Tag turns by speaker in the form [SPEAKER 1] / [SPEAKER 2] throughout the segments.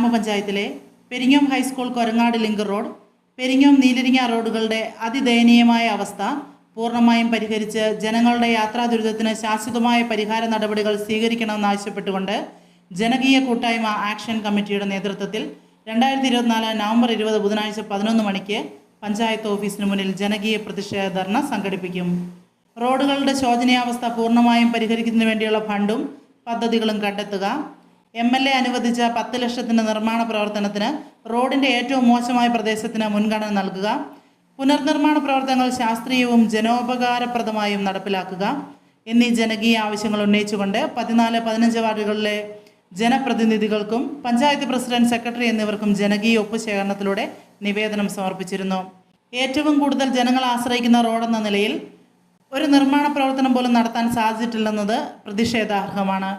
[SPEAKER 1] ഗ്രാമപഞ്ചായത്തിലെ Peringome high school Korangad link road, Peringome Neeliringa റോഡുകളുടെ അതിദയനീയമായ അവസ്ഥ പൂർണ്ണമായും പരിഹരിച്ച് ജനങ്ങളുടെ യാത്രാ ദുരിതത്തിന് ശാശ്വതമായ പരിഹാര നടപടികൾ സ്വീകരിക്കണമെന്നാവശ്യപ്പെട്ടുകൊണ്ട് ജനകീയ കൂട്ടായ്മ ആക്ഷൻ കമ്മിറ്റിയുടെ നേതൃത്വത്തിൽ 2024 നവംബർ 20 ബുധനാഴ്ച 11 മണിക്ക് പഞ്ചായത്ത് ഓഫീസിന് മുന്നിൽ ജനകീയ പ്രതിഷേധ ധർണ സംഘടിപ്പിക്കും. റോഡുകളുടെ ശോചനീയാവസ്ഥ പൂർണ്ണമായും പരിഹരിക്കുന്നതിന് വേണ്ടിയുള്ള ഫണ്ടും പദ്ധതികളും കണ്ടെത്തുക, MLA അനുവദിച്ച 10 ലക്ഷത്തിൻ്റെ നിർമ്മാണ പ്രവർത്തനത്തിന് റോഡിൻ്റെ ഏറ്റവും മോശമായ പ്രദേശത്തിന് മുൻഗണന നൽകുക, പുനർനിർമ്മാണ പ്രവർത്തനങ്ങൾ ശാസ്ത്രീയവും ജനോപകാരപ്രദമായും നടപ്പിലാക്കുക എന്നീ ജനകീയ ആവശ്യങ്ങൾ ഉന്നയിച്ചുകൊണ്ട് 14-15 വാർഡുകളിലെ ജനപ്രതിനിധികൾക്കും പഞ്ചായത്ത് പ്രസിഡന്റ്, സെക്രട്ടറി എന്നിവർക്കും ജനകീയ ഒപ്പ് ശേഖരണത്തിലൂടെ നിവേദനം സമർപ്പിച്ചിരുന്നു. ഏറ്റവും കൂടുതൽ ജനങ്ങൾ ആശ്രയിക്കുന്ന റോഡെന്ന നിലയിൽ ഒരു നിർമ്മാണ പ്രവർത്തനം പോലും നടത്താൻ സാധിച്ചിട്ടില്ലെന്നത് പ്രതിഷേധാർഹമാണ്.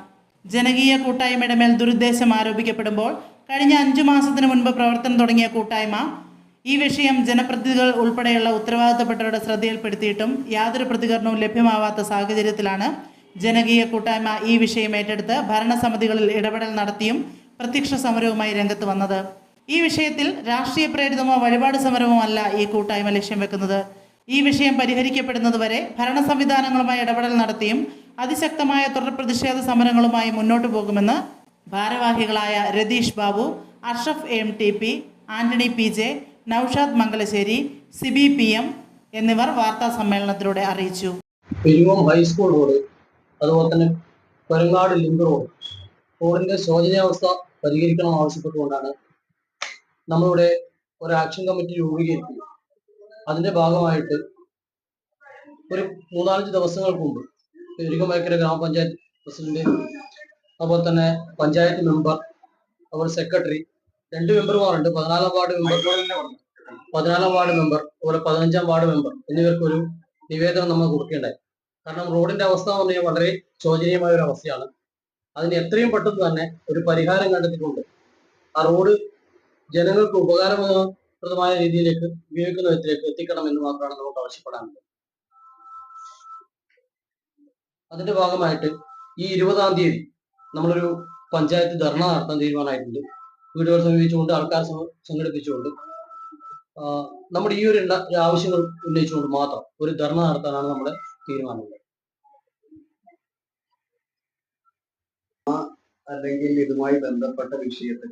[SPEAKER 1] ജനകീയ കൂട്ടായ്മയുടെ മേൽ ദുരുദ്ദേശം ആരോപിക്കപ്പെടുമ്പോൾ കഴിഞ്ഞ 5 മാസത്തിന് മുൻപ് പ്രവർത്തനം തുടങ്ങിയ കൂട്ടായ്മ ഈ വിഷയം ജനപ്രതിനിധികൾ ഉൾപ്പെടെയുള്ള ഉത്തരവാദിത്തപ്പെട്ടവരുടെ ശ്രദ്ധയിൽപ്പെടുത്തിയിട്ടും യാതൊരു പ്രതികരണവും ലഭ്യമാവാത്ത സാഹചര്യത്തിലാണ് ജനകീയ കൂട്ടായ്മ ഈ വിഷയം ഏറ്റെടുത്ത് ഭരണസമിതികളിൽ ഇടപെടൽ നടത്തിയും പ്രത്യക്ഷ സമരവുമായി രംഗത്ത് വന്നത്. ഈ വിഷയത്തിൽ രാഷ്ട്രീയ പ്രേരിതമോ വഴിപാട് സമരമോ അല്ല ഈ കൂട്ടായ്മ ലക്ഷ്യം വെക്കുന്നത്. ഈ വിഷയം പരിഹരിക്കപ്പെടുന്നതുവരെ ഭരണ സംവിധാനങ്ങളുമായി ഇടപെടൽ നടത്തിയും അതിശക്തമായ തുടർ പ്രതിഷേധ സമരങ്ങളുമായി മുന്നോട്ടു പോകുമെന്ന് ഭാരവാഹികളായ Ratheesh Babu, Ashraf MTP, Antony PJ, Naushad Mangalassery, Sibi PM എന്നിവർ വാർത്താ സമ്മേളനത്തിലൂടെ അറിയിച്ചു.
[SPEAKER 2] പെരിങ്ങോം ഹൈസ്കൂൾ റോഡ്, അതുപോലെ തന്നെ കൊരങ്ങാട് ലിങ്ക് റോഡിന്റെ ശോചനീയാവസ്ഥ പരിഹരിക്കണം ആവശ്യപ്പെട്ടുകൊണ്ടാണ് നമ്മളിവിടെ ഒരു ആക്ഷൻ കമ്മിറ്റി രൂപീകരിക്കുന്നത്. അതിന്റെ ഭാഗമായിട്ട് ഒരു 3-4 ദിവസങ്ങൾക്ക് മുമ്പ് പെരിങ്ങോം ഗ്രാമപഞ്ചായത്ത് പ്രസിഡന്റ്, അതുപോലെ തന്നെ പഞ്ചായത്ത് മെമ്പർ, അതുപോലെ സെക്രട്ടറി, 2 മെമ്പർമാരുണ്ട്, 14 വാർഡ് മെമ്പർ, അതുപോലെ 15 വാർഡ് മെമ്പർ എന്നിവർക്ക് ഒരു നിവേദനം നമ്മൾ കൊടുക്കേണ്ടായി. കാരണം റോഡിന്റെ അവസ്ഥ എന്ന് പറഞ്ഞാൽ വളരെ ശോചനീയമായ ഒരു അവസ്ഥയാണ്. അതിന് എത്രയും പെട്ടെന്ന് തന്നെ ഒരു പരിഹാരം കണ്ടെത്തിക്കൊണ്ട് ആ റോഡ് ജനങ്ങൾക്ക് ഉപകാരപ്രദമായ രീതിയിലേക്ക് ഉപയോഗിക്കുന്ന വിധത്തിലേക്ക് എത്തിക്കണം എന്ന് മാത്രമാണ് നമുക്ക് ആവശ്യപ്പെടാനുള്ളത്. അതിന്റെ ഭാഗമായിട്ട് ഈ 20-ാം തീയതി നമ്മളൊരു പഞ്ചായത്ത് ധർണ നടത്താൻ തീരുമാനമായിട്ടുണ്ട്. വീടുകൾ സമീപിച്ചുകൊണ്ട്, ആൾക്കാർ സംഘടിപ്പിച്ചുകൊണ്ട് നമ്മുടെ ഈ ഒരു ആവശ്യങ്ങൾ ഉന്നയിച്ചുകൊണ്ട് മാത്രം ഒരു ധർണ നടത്താനാണ് നമ്മുടെ തീരുമാനമുള്ളത്.
[SPEAKER 3] അല്ലെങ്കിൽ ഇതുമായി ബന്ധപ്പെട്ട വിഷയത്തിൽ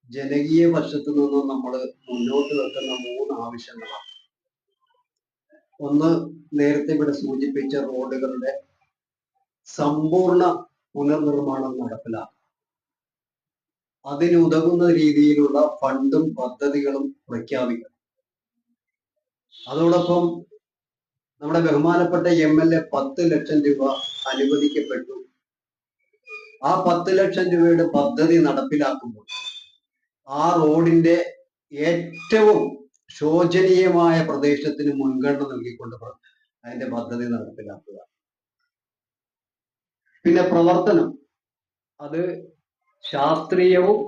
[SPEAKER 3] ജനകീയ പക്ഷത്തു നിന്നും നമ്മൾ മുന്നോട്ട് വെക്കുന്ന 3 ആവശ്യങ്ങളാണ്. ഒന്ന്, നേരത്തെ ഇവിടെ സൂചിപ്പിച്ച റോഡുകളുടെ സമ്പൂർണ്ണ പുനർനിർമ്മാണം നടപ്പിലാക്കുക. അതിനുതകുന്ന രീതിയിലുള്ള ഫണ്ടും പദ്ധതികളും പ്രഖ്യാപിക്കണം. അതോടൊപ്പം നമ്മുടെ ബഹുമാനപ്പെട്ട MLA 10 ലക്ഷം രൂപ അനുവദിക്കപ്പെട്ടു. ആ 10 ലക്ഷം രൂപയുടെ പദ്ധതി നടപ്പിലാക്കുമ്പോൾ ആ റോഡിന്റെ ഏറ്റവും ശോചനീയമായ പ്രദേശത്തിന് മുൻഗണന നൽകിക്കൊണ്ട് അതിന്റെ പദ്ധതി നടപ്പിലാക്കുക. പിന്നെ പ്രവർത്തനം അത് ശാസ്ത്രീയവും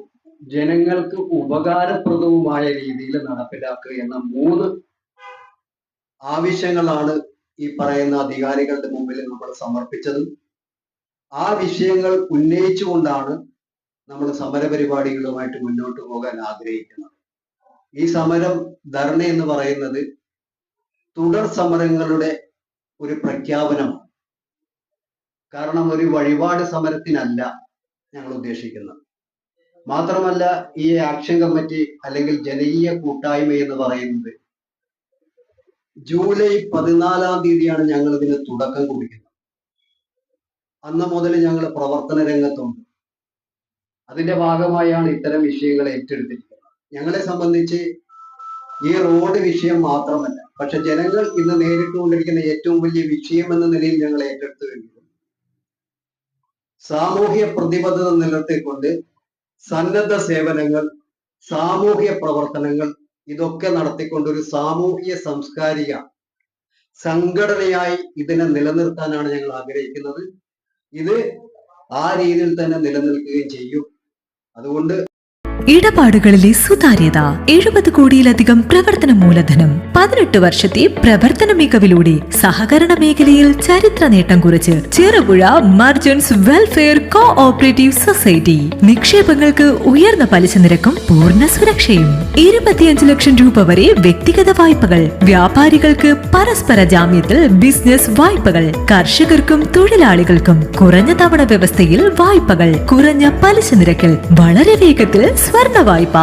[SPEAKER 3] ജനങ്ങൾക്ക് ഉപകാരപ്രദവുമായ രീതിയിൽ നടപ്പിലാക്കുക എന്ന 3 ആവശ്യങ്ങളാണ് ഈ പറയുന്ന അധികാരികളുടെ മുമ്പിൽ നമ്മൾ സമർപ്പിച്ചത്. ആ വിഷയങ്ങൾ ഉന്നയിച്ചുകൊണ്ടാണ് നമ്മൾ സമരപരിപാടികളുമായിട്ട് മുന്നോട്ട് പോകാൻ ആഗ്രഹിക്കുന്നത്. ഈ സമരം, ധർണ എന്ന് പറയുന്നത് തുടർ സമരങ്ങളുടെ ഒരു പ്രഖ്യാപനമാണ്. കാരണം ഒരു വഴിപാട് സമരത്തിനല്ല ഞങ്ങൾ ഉദ്ദേശിക്കുന്നത്. മാത്രമല്ല, ഈ ആക്ഷൻ കമ്മിറ്റി അല്ലെങ്കിൽ ജനകീയ കൂട്ടായ്മ എന്ന് പറയുന്നത് ജൂലൈ 14-ാം തീയതിയാണ് ഞങ്ങൾ ഇതിന് തുടക്കം കുറിക്കുന്നത്. അന്ന് മുതൽ ഞങ്ങൾ പ്രവർത്തന രംഗത്തുണ്ട്. അതിന്റെ ഭാഗമായാണ് ഇത്തരം വിഷയങ്ങൾ ഏറ്റെടുത്തിരിക്കുന്നത്. ഞങ്ങളെ സംബന്ധിച്ച് ഈ റോഡ് വിഷയം മാത്രമല്ല, പക്ഷെ ജനങ്ങൾ ഇന്ന് നേരിട്ടുകൊണ്ടിരിക്കുന്ന ഏറ്റവും വലിയ വിഷയം എന്ന നിലയിൽ ഞങ്ങൾ ഏറ്റെടുത്തു കഴിഞ്ഞു. സാമൂഹ്യ പ്രതിബദ്ധത നിലനിർത്തിക്കൊണ്ട് സന്നദ്ധ സേവനങ്ങൾ, സാമൂഹ്യ പ്രവർത്തനങ്ങൾ ഇതൊക്കെ നടത്തിക്കൊണ്ട് ഒരു സാമൂഹ്യ സാംസ്കാരിക സംഘടനയായി ഇതിനെ നിലനിർത്താനാണ് ഞങ്ങൾ ആഗ്രഹിക്കുന്നത്. ഇത് ആ രീതിയിൽ തന്നെ നിലനിൽക്കുകയും ചെയ്യും. അതുകൊണ്ട്
[SPEAKER 4] ഇടപാടുകളിലെ സുതാര്യത, 70 കോടിയിലധികം പ്രവർത്തന മൂലധനം, 18 വർഷത്തെ പ്രവർത്തന മികവിലൂടെ സഹകരണ മേഖലയിൽ ചരിത്ര നേട്ടം കുറിച്ച് Cherupuzha merchants welfare cooperative society. നിക്ഷേപങ്ങൾക്ക് ഉയർന്ന പലിശ നിരക്കും പൂർണ്ണ സുരക്ഷയും. 25 ലക്ഷം രൂപ വരെ വ്യക്തിഗത വായ്പകൾ, വ്യാപാരികൾക്ക് പരസ്പര ജാമ്യത്തിൽ ബിസിനസ് വായ്പകൾ, കർഷകർക്കും തൊഴിലാളികൾക്കും കുറഞ്ഞ തവണ വ്യവസ്ഥയിൽ വായ്പകൾ, കുറഞ്ഞ പലിശ നിരക്കിൽ വളരെ വേഗത്തിൽ സ്വർണ്ണ വായ്പ,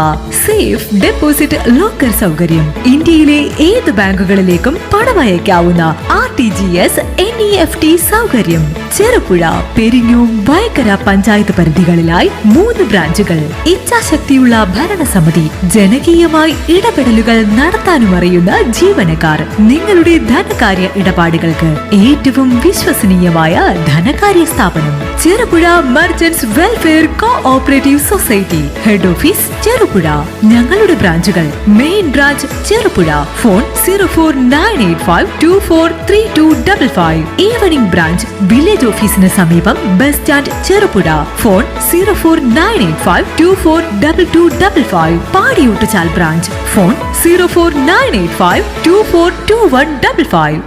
[SPEAKER 4] സേഫ് ഡെപ്പോസിറ്റ് ലോക്കർ സൗകര്യം, ഇന്ത്യയിലെ ഏത് ബാങ്കുകളിലേക്കും പണമയക്കാവുന്ന RTGS NEFT സൗകര്യം. ചെറുപുഴ, പെരിങ്ങോം, വയക്കര പഞ്ചായത്ത് പരിധികളിലായി 3 ബ്രാഞ്ചുകൾ. ഇച്ഛാശക്തിയുള്ള ഭരണസമിതി, ജനകീയമായി ഇടപെടലുകൾ നടത്താനും അറിയുന്ന ജീവനക്കാർ. നിങ്ങളുടെ ധനകാര്യ ഇടപാടുകൾക്ക് ഏറ്റവും വിശ്വസനീയമായ ധനകാര്യ സ്ഥാപനം Cherupuzha merchants welfare cooperative society. Head office Cherupuzha. ഞങ്ങളുടെ ബ്രാഞ്ചുകൾ: main branch Cherupuzha, phone 04985243255. Evening branch village ഓഫീസിന് സമീപം bus stand Cherupuzha, phone 04985242255. Padiyottuchal branch, phone 04985242155.